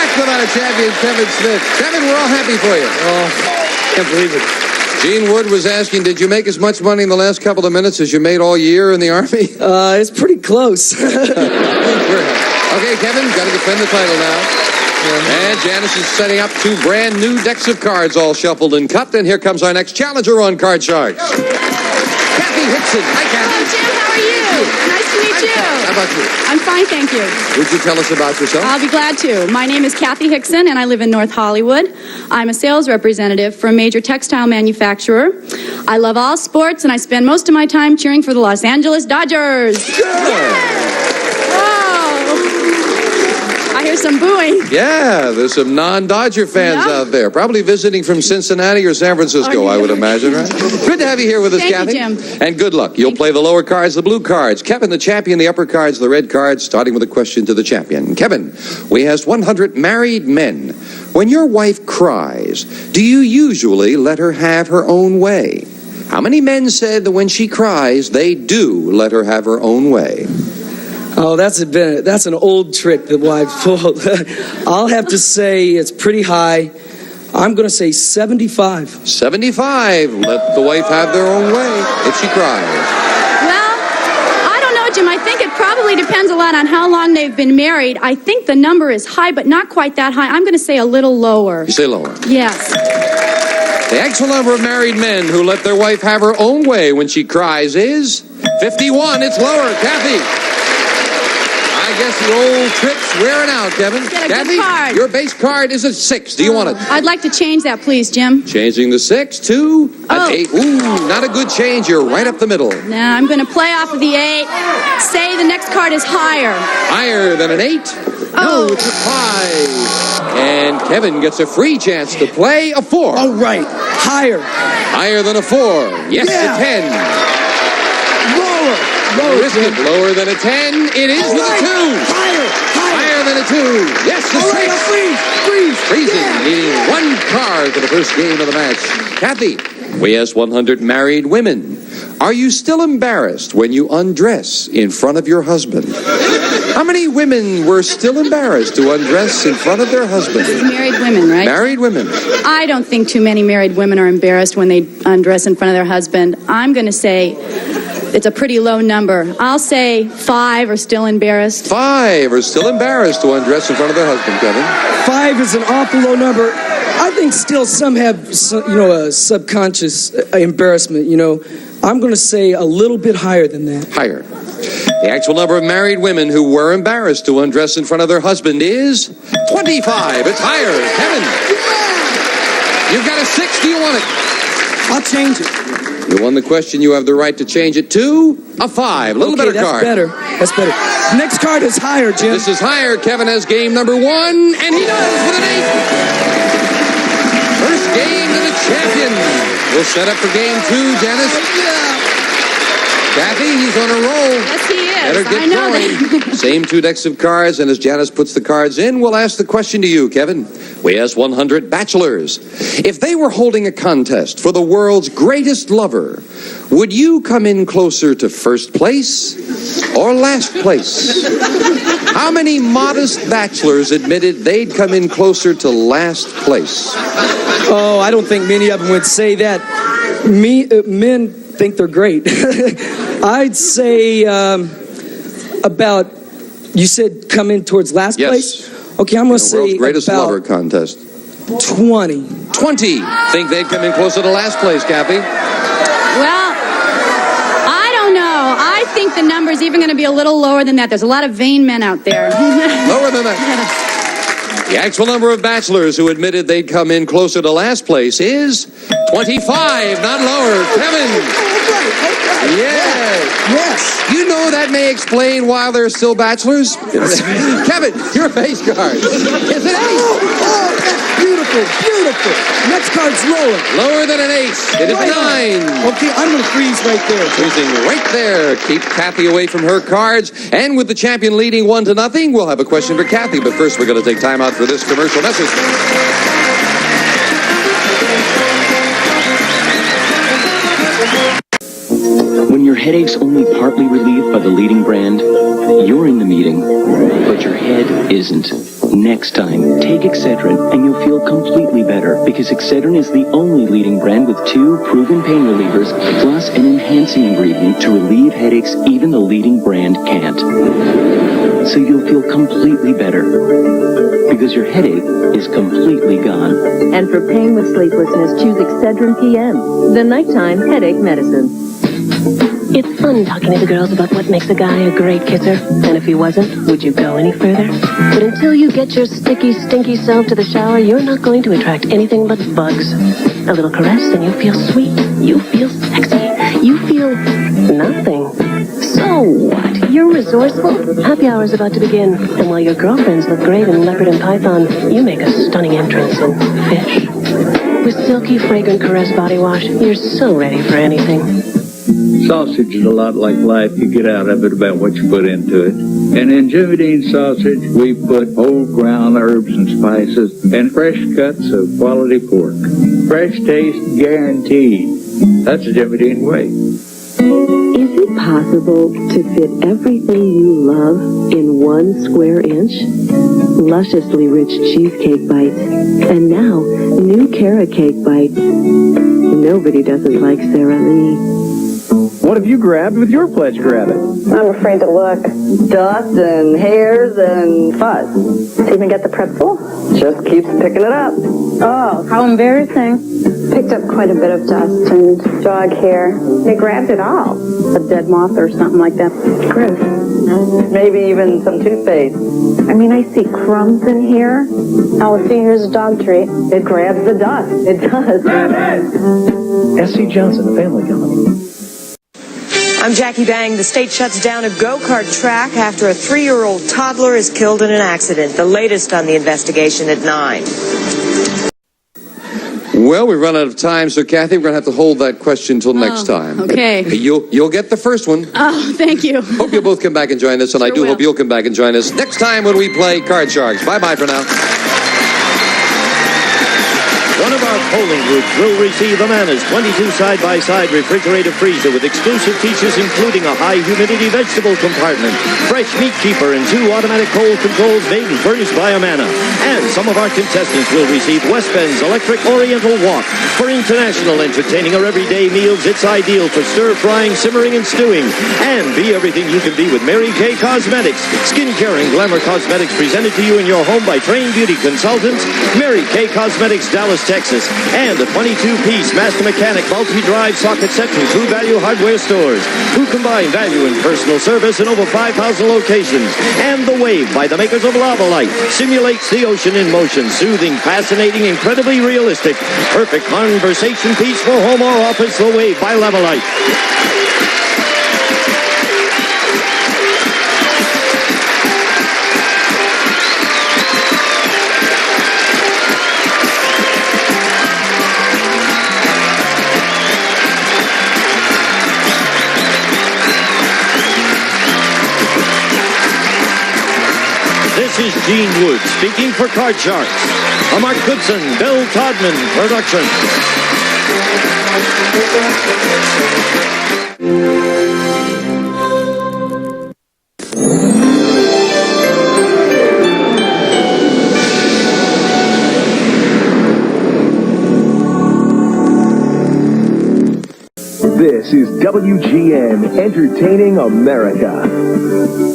back without a champion, Kevin Smith. Kevin, we're all happy for you. Oh, can't believe it. Gene Wood was asking, did you make as much money in the last couple of minutes as you made all year in the Army? It's pretty close. Okay, Kevin, got to defend the title now. And Janice is setting up 2 brand new decks of cards, all shuffled and cut. And here comes our next challenger on Card Sharks. Kathy Hickson. Hi, Kathy. Hello, Jim. How are you? Nice to meet you. How about you? I'm fine, thank you. Would you tell us about yourself? I'll be glad to. My name is Kathy Hickson, and I live in North Hollywood. I'm a sales representative for a major textile manufacturer. I love all sports, and I spend most of my time cheering for the Los Angeles Dodgers. I hear some booing. Yeah, there's some non-Dodger fans out there, probably visiting from Cincinnati or San Francisco, I would imagine, right? Good to have you here with us, Kathy. Thank you, Jim. And good luck. You'll play the lower cards, the blue cards. Kevin, the champion, the upper cards, the red cards, starting with a question to the champion. Kevin, we asked 100 married men. When your wife cries, do you usually let her have her own way? How many men said that when she cries, they do let her have her own way? Oh, that's an old trick that wives pulled. I'll have to say it's pretty high. I'm going to say 75. 75. Let the wife have their own way if she cries. Well, I don't know, Jim. I think it probably depends a lot on how long they've been married. I think the number is high, but not quite that high. I'm going to say a little lower. You say lower. Yes. The actual number of married men who let their wife have her own way when she cries is 51. It's lower. Kathy. I guess the old trick's wearing out, Kevin. Get a Kathy, good card. your base card is a 6. Do you want it? I'd like to change that, please, Jim. Changing the 6 to an 8. Ooh, not a good change. You're right up the middle. Now I'm going to play off of the 8. Say the next card is higher. Higher than an 8? No, it's a 5. And Kevin gets a free chance to play a 4. All right. Higher. Higher than a 4. Yes, Yeah. a 10. Lower. Risk it. Lower than a 10. It is with a 2. Higher. Higher than a 2. Yes, the All 6. right, now freeze. Freezing, Yeah. needing 1 card for the first game of the match. Kathy, we asked 100 married women. Are you still embarrassed when you undress in front of your husband? How many women were still embarrassed to undress in front of their husband? Married women, right? Married women. I don't think too many married women are embarrassed when they undress in front of their husband. I'm going to say it's a pretty low number. I'll say 5 are still embarrassed. 5 are still embarrassed to undress in front of their husband, Kevin. 5 is an awful low number. I think still some have, a subconscious embarrassment, I'm going to say a little bit higher than that. Higher. The actual number of married women who were embarrassed to undress in front of their husband is 25. It's higher. Kevin, you've got a 6. Do you want it? I'll change it. You won the question. You have the right to change it to a 5. A little better that's card. That's better. Next card is higher, Jim. This is higher. Kevin has game number 1, and he does with an 8. First game to the champion. We'll set up for game 2, Janice. Kathy, he's on a roll. Yes, he is. Better get I know going. that. Same 2 decks of cards, and as Janice puts the cards in, we'll ask the question to you, Kevin. We asked 100 bachelors. If they were holding a contest for the world's greatest lover, would you come in closer to first place or last place? How many modest bachelors admitted they'd come in closer to last place? Oh, I don't think many of them would say that. Men think they're great. I'd say about, you said come in towards last place? Okay, I'm going to say world's greatest about lover contest. 20. 20 think they'd come in closer to last place, Kathy. Well, I don't know. I think the number's even going to be a little lower than that. There's a lot of vain men out there. Lower than that. The actual number of bachelors who admitted they'd come in closer to last place is 25, not lower. Kevin. Yes. You know that may explain why they're still bachelors. Kevin, your base card is an 8. Oh, that's beautiful. Next card's lower. Lower than an 8. It is 9. Okay, I'm going to freeze right there. Freezing right there. Keep Kathy away from her cards. And with the champion leading 1-0, we'll have a question for Kathy. But first, we're going to take time out for this commercial message. When your headache's only partly relieved by the leading brand, you're in the meeting, but your head isn't. Next time, take Excedrin and you'll feel completely better because Excedrin is the only leading brand with 2 proven pain relievers plus an enhancing ingredient to relieve headaches even the leading brand can't. So you'll feel completely better because your headache is completely gone. And for pain with sleeplessness, choose Excedrin PM, the nighttime headache medicine. It's fun talking to the girls about what makes a guy a great kisser. And if he wasn't, would you go any further? But until you get your sticky, stinky self to the shower, you're not going to attract anything but bugs. A little caress and you feel sweet. You feel sexy. You feel nothing. So what? You're resourceful? Happy hour's about to begin. And while your girlfriends look great in leopard and python, you make a stunning entrance in fish. With silky, fragrant caress body wash, you're so ready for anything. Sausage is a lot like life. You get out of it about what you put into it. And in Jimmy Dean sausage, we put whole ground herbs and spices and fresh cuts of quality pork. Fresh taste guaranteed. That's the Jimmy Dean way. Is it possible to fit everything you love in 1 square inch? Lusciously rich cheesecake bites. And now, new carrot cake bites. Nobody doesn't like Sara Lee. What have you grabbed with your pledge grab it? I'm afraid to look. Dust and hairs and fuzz. Even get the pretzel? Just keeps picking it up. Oh, how embarrassing. Picked up quite a bit of dust and dog hair. They grabbed it all. A dead moth or something like that. Gross. Maybe even some toothpaste. I mean, I see crumbs in here. Oh, see, here's a dog treat. It grabs the dust. It does. S.C. Johnson, Family Company. I'm Jackie Bang. The state shuts down a go-kart track after a 3-year-old toddler is killed in an accident. The latest on the investigation at 9. Well, we've run out of time, so Kathy, we're going to have to hold that question till next time. Okay. But you'll get the first one. Oh, thank you. Hope you'll both come back and join us, and I do hope you'll come back and join us next time when we play Card Sharks. Bye-bye for now. One of our polling groups will receive Amana's 22 side-by-side refrigerator freezer with exclusive features including a high-humidity vegetable compartment, fresh meat keeper, and 2 automatic cold controls made and furnished by Amana. And some of our contestants will receive West Bend's electric Oriental Wok. For international entertaining or everyday meals, it's ideal for stir-frying, simmering, and stewing. And be everything you can be with Mary Kay Cosmetics. Skincare and glamour cosmetics presented to you in your home by trained beauty consultants. Mary Kay Cosmetics, Dallas, Texas, and a 22-piece Master Mechanic multi-drive socket set from True Value Hardware stores, who combine value and personal service in over 5,000 locations. And The Wave by the makers of Lava Light simulates the ocean in motion, soothing, fascinating, incredibly realistic, perfect conversation piece for home or office. The Wave by Lava Light. This is Gene Wood speaking for Card Sharks, a Mark Goodson, Bill Todman production. This is WGN Entertaining America.